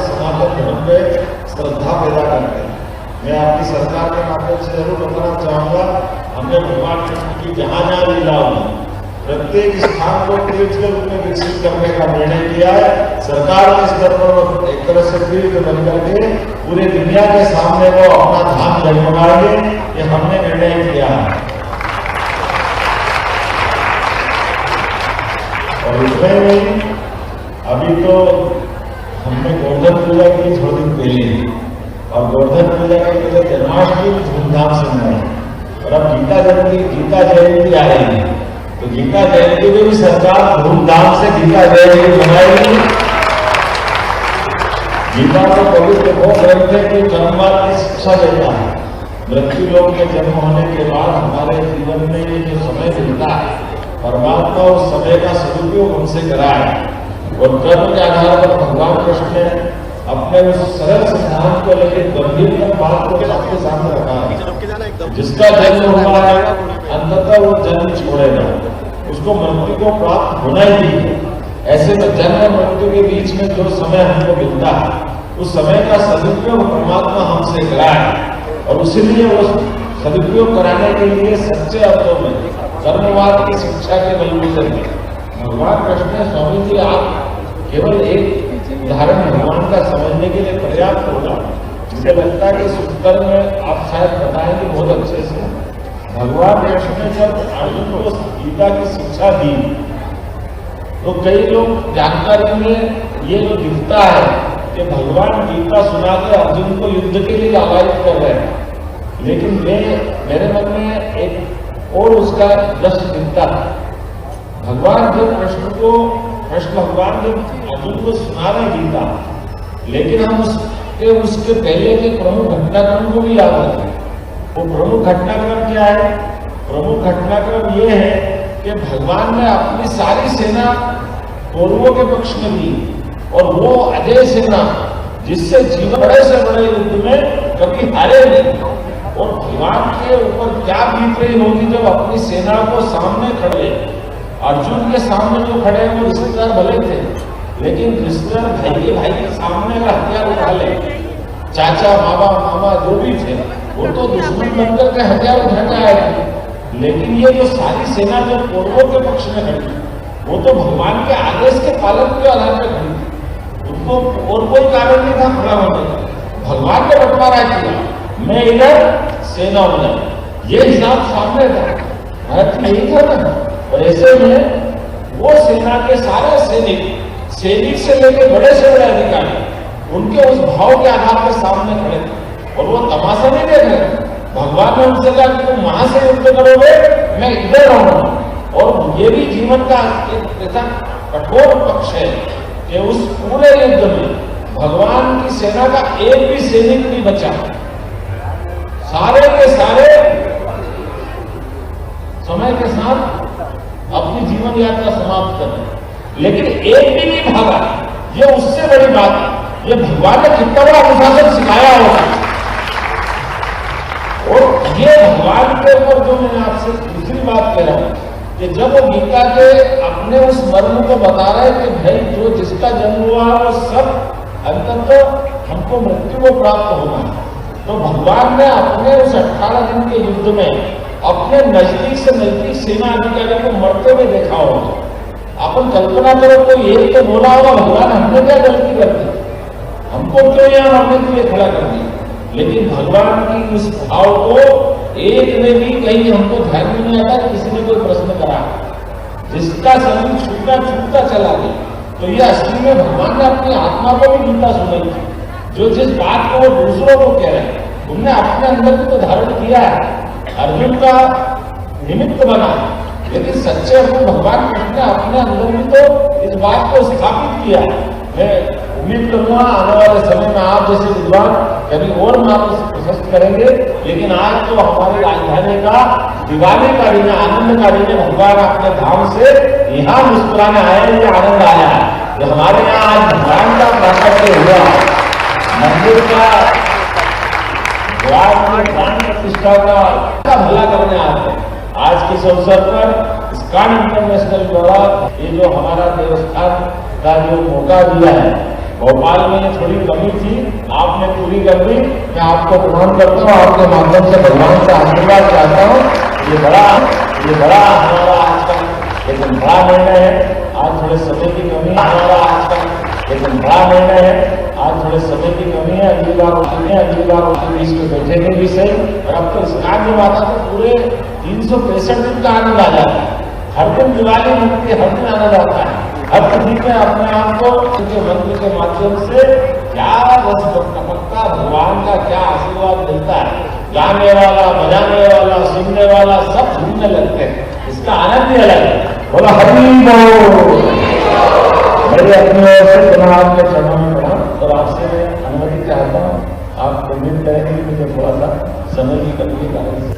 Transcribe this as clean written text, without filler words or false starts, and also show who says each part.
Speaker 1: सनातन धर्म पे श्रद्धा पैदा करते हैं। मैं आपकी सरकार के माध्यम से जरूर बताना चाहूंगा, हमने भगवान कृष्ण की जहां जहां लीला हुई प्रत्येक स्थान को तीर्थ के रूप में विकसित करने का निर्णय किया है। सरकार के स्तर पर एक तरह से तीर्थ बन करके पूरे दुनिया के सामने वो अपना धाम जगमगाएंगे, ये हमने निर्णय किया है। और इसमें नहीं, अभी तो हमने गोवर्धन पूजा की थोड़े दिन पहले, और गोवर्धन पूजा के पहले जन्माष्टमी धूमधाम से मनाई, और अब गीता जयंती आ रही है, तो गीता जयंती में भी सरकार धूमधाम से गीता जयंती मनाएगी। गीता को पवित्र वो ग्रंथ है कि जन्मवाद की शिक्षा देता है। मृत्यु लोक के जन्म होने के बाद हमारे जीवन में ये जो समय मिलता है, परमात्मा उस समय का सदुपयोग हमसे कराए, और कर्म के आधार पर भगवान कृष्ण ने अपने उस सरल सिद्धांत को लेकर गंभीर बात को आपके सामने रखा है। जिसका जन्म हुआ है अंततः वो जन्म छोड़ेगा, उसको मृत्यु को प्राप्त होना ही नहीं है। ऐसे में जन्म और मृत्यु के बीच में जो समय हमको मिलता है, उस समय का सदुपयोग परमात्मा हमसे कराए, और उसीलिए वो सदुपयोग कराने के लिए सच्चे अर्थों में कर्मवाद की शिक्षा के बलबूते में भगवान कृष्ण ने, स्वामी जी आप केवल एक उदाहरण भगवान का समझने के लिए पर्याप्त होगा। मुझे लगता है कि इस उत्तर में आप शायद बताएंगे बहुत अच्छे से। भगवान कृष्ण ने जब अर्जुन को गीता की शिक्षा दी, तो कई लोग जानकारी में ये जो दिखता है कि भगवान गीता सुना के अर्जुन को युद्ध के लिए आवाहित कर रहे हैं, लेकिन मेरे मन में एक और उसका दृश्य दिखता है। भगवान जब कृष्ण भगवान जब अर्जुन को सुना रहे गीता, लेकिन हम उसके पहले के प्रमुख घटनाक्रम को भी याद रखें। वो प्रमुख घटनाक्रम क्या है? प्रमुख घटनाक्रम ये है कि भगवान ने अपनी सारी सेना कौरवों के पक्ष में दी, और वो अजय सेना जिससे जीवन बड़े से बड़े युद्ध में कभी हारे नहीं, और भगवान के ऊपर क्या बीत रही होगी जब अपनी सेना को सामने खड़े। अर्जुन के सामने जो खड़े हैं वो रिश्तेदार भले थे, लेकिन रिश्तेदार भाई के सामने अगर हथियार उठा ले, चाचा बाबा मामा जो भी थे, वो तो दुश्मन बनकर के हथियार उठाने आए थे। लेकिन ये जो सारी सेना जो कौरवों के पक्ष में खड़ी, वो तो भगवान के आदेश के पालन के आधार पर खड़ी थी। उनको और कोई कारण नहीं था खड़ा होने का। भगवान ने बंटवारा किया, मैं इधर सेना उधर, ये हिसाब सामने था। भारत में यही था ना। और ऐसे में वो सेना के सारे सैनिक से लेकर बड़े से बड़े अधिकारी उनके उस भाव के आधार पर सामने खड़े थे, और वो तमाशा नहीं देख रहे। भगवान ने उनसे कहा कि तुम वहां से युद्ध करोगे, मैं इधर रहूंगा। और ये भी जीवन का एक ऐसा कठोर पक्ष है कि उस पूरे युद्ध में भगवान की सेना का एक भी सैनिक नहीं बचा। सारे के सारे समय के साथ अपनी जीवन यात्रा समाप्त कर रहे, लेकिन एक भी नहीं भागा। ये उससे बड़ी बात है, ये भगवान ने कितना बड़ा अनुशासन सिखाया होगा। और ये भगवान के ऊपर जो मैंने आपसे दूसरी बात कह रहा हूं कि जब वो गीता के अपने उस मर्म को बता रहे कि भाई जो जिसका जन्म हुआ वो सब अंततः हमको मृत्यु को प्राप्त होगा, तो भगवान ने अपने उस 18 दिन के युद्ध में अपने नजदीक से नजदीक सेना अधिकारी को मरते हुए देखा होगा। अपन कल्पना करो, तो ये तो बोला होगा भगवान हमने क्या गलती कर दी, हमको क्यों यहाँ मरने के लिए खड़ा कर दिया। लेकिन भगवान की उस भाव को एक ने भी कहीं हमको ध्यान में नहीं आता कि किसी ने कोई प्रश्न करा। जिसका शरीर छूटता चला गया, तो ये असली में भगवान ने अपनी आत्मा को भी गीता सुनाई थी। जो जिस बात को वो दूसरों को कह रहे हैं, उनने अपने अंदर भी तो धारण किया है, अर्जुन का निमित्त बना, लेकिन सच्चे अर्जुन भगवान कृष्ण ने अपने अंदर भी तो इस बात को स्थापित किया। मैं उम्मीद करूंगा आने वाले समय में आप जैसे विद्वान कभी और मार्ग प्रशस्त करेंगे, लेकिन आज तो हमारी राजधानी का दिवाली का दिन, आनंद का दिन, भगवान अपने धाम से यहाँ मुस्कुराने आए, ये आनंद आया है। जो हमारे यहाँ आज भगवान का प्राकट्य हुआ, मंदिर का प्राण प्रतिष्ठा का भला करने आते हैं। आज के इस अवसर पर इस्कॉन इंटरनेशनल द्वारा ये जो हमारा देवस्थान का जो मौका दिया है, भोपाल में ये थोड़ी कमी थी, आपने पूरी कर दी। मैं आपको प्रणाम करता हूँ, आपके माध्यम से भगवान से आशीर्वाद चाहता हूँ। ये बड़ा हमारा आज का लेकिन बड़ा निर्णय है। आज थोड़े समय की कमी है हमारा आज का लेकिन बड़ा निर्णय है। आज थोड़े समय की कमी है, अगली बार उसके बीच में बैठेंगे भी सही। और अब तो स्नान जब आता तो पूरे 365 दिन का आनंद आ जाता है। हर दिन दिवाली बनती है, हर दिन आनंद आता है। हर किसी में अपने आप को उनके मंत्र के माध्यम से क्या रस टपकता, भगवान का क्या आशीर्वाद मिलता है। गाने वाला, बजाने वाला, सुनने वाला सब झूमने लगते हैं। इसका आनंद ही अलग है। बोला हरि बोल। मेरे अपनी ओर से पुनः आपके चरणों में पड़ा और आपसे मैं अनुमति चाहता हूँ। आप उम्मीद करेंगे कि मुझे थोड़ा सा समय की कमी के कारण